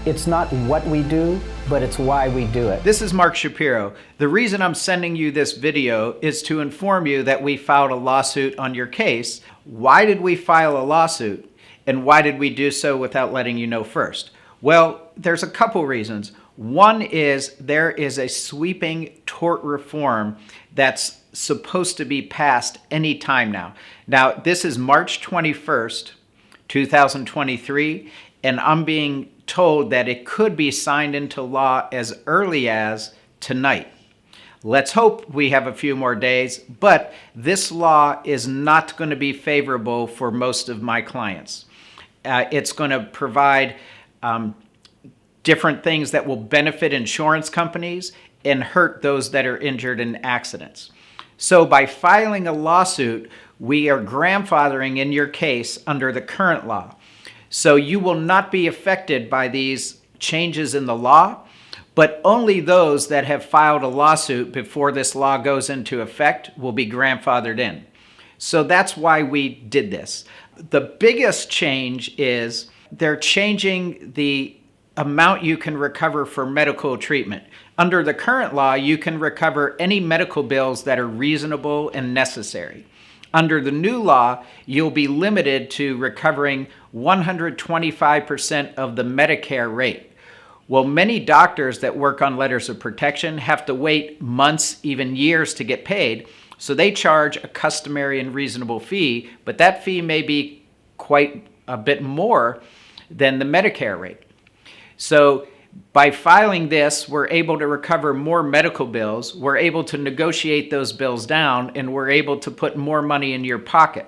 It's not what we do, but it's why we do it. This is Marc Shapiro. The reason I'm sending you this video is to inform you that we filed a lawsuit on your case. Why did we file a lawsuit? And why did we do so without letting you know first? Well, there's a couple reasons. One is there is a sweeping tort reform that's supposed to be passed any time now. Now, this is March 21st, 2023, and I'm being told that it could be signed into law as early as tonight. Let's hope we have a few more days, but this law is not going to be favorable for most of my clients. It's going to provide different things that will benefit insurance companies and hurt those that are injured in accidents. So by filing a lawsuit, we are grandfathering in your case under the current law. So you will not be affected by these changes in the law, but only those that have filed a lawsuit before this law goes into effect will be grandfathered in. So that's why we did this. The biggest change is they're changing the amount you can recover for medical treatment. Under the current law, you can recover any medical bills that are reasonable and necessary. Under the new law, you'll be limited to recovering 125% of the Medicare rate. Well, many doctors that work on letters of protection have to wait months, even years to get paid, so they charge a customary and reasonable fee, but that fee may be quite a bit more than the Medicare rate. So by filing this, we're able to recover more medical bills, we're able to negotiate those bills down, and we're able to put more money in your pocket.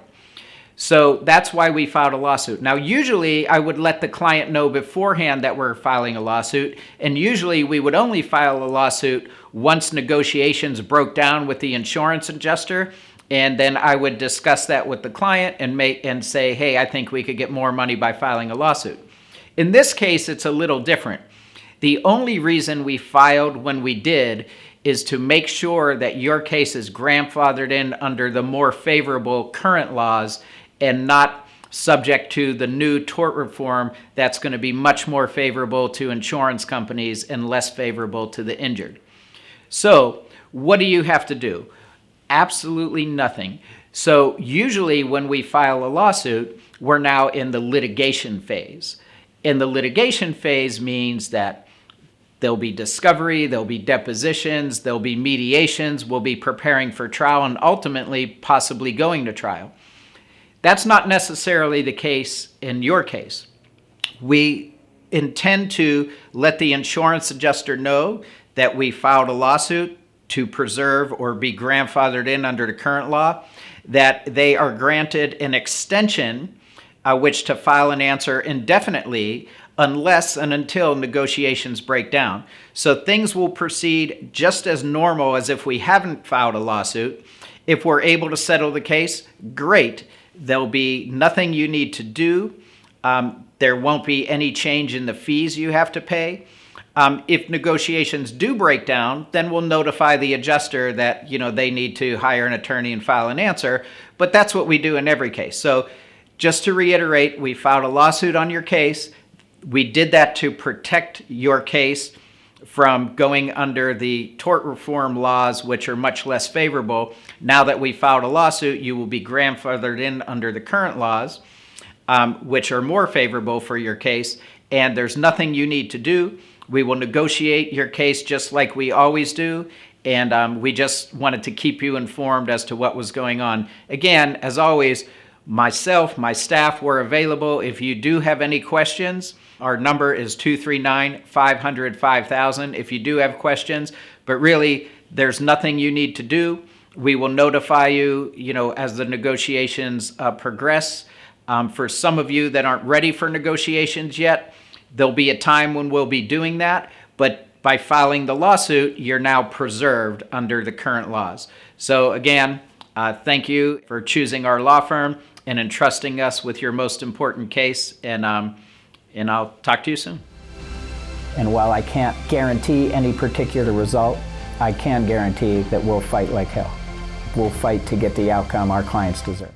So that's why we filed a lawsuit. Now, usually I would let the client know beforehand that we're filing a lawsuit, and usually we would only file a lawsuit once negotiations broke down with the insurance adjuster, and then I would discuss that with the client and say, hey, I think we could get more money by filing a lawsuit. In this case, it's a little different. The only reason we filed when we did is to make sure that your case is grandfathered in under the more favorable current laws and not subject to the new tort reform that's going to be much more favorable to insurance companies and less favorable to the injured. So what do you have to do? Absolutely nothing. So usually when we file a lawsuit, we're now in the litigation phase. And the litigation phase means that there'll be discovery, there'll be depositions, there'll be mediations, we'll be preparing for trial and ultimately possibly going to trial. That's not necessarily the case in your case. We intend to let the insurance adjuster know that we filed a lawsuit to preserve or be grandfathered in under the current law, that they are granted an extension which to file an answer indefinitely unless and until negotiations break down. So things will proceed just as normal as if we haven't filed a lawsuit. If we're able to settle the case, great. There'll be nothing you need to do. There won't be any change in the fees you have to pay. If negotiations do break down, then we'll notify the adjuster that they need to hire an attorney and file an answer. But that's what we do in every case. So just to reiterate, we filed a lawsuit on your case. We did that to protect your case from going under the tort reform laws, which are much less favorable. Now that we filed a lawsuit, you will be grandfathered in under the current laws, which are more favorable for your case. And there's nothing you need to do. We will negotiate your case just like we always do. And we just wanted to keep you informed as to what was going on. Again, as always, myself, my staff, we're available. If you do have any questions, our number is 239-500-5000 if you do have questions. But really, there's nothing you need to do. We will notify you, as the negotiations progress. For some of you that aren't ready for negotiations yet, there'll be a time when we'll be doing that. But by filing the lawsuit, you're now preserved under the current laws. So again, thank you for choosing our law firm and entrusting us with your most important case. And I'll talk to you soon. And while I can't guarantee any particular result, I can guarantee that we'll fight like hell. We'll fight to get the outcome our clients deserve.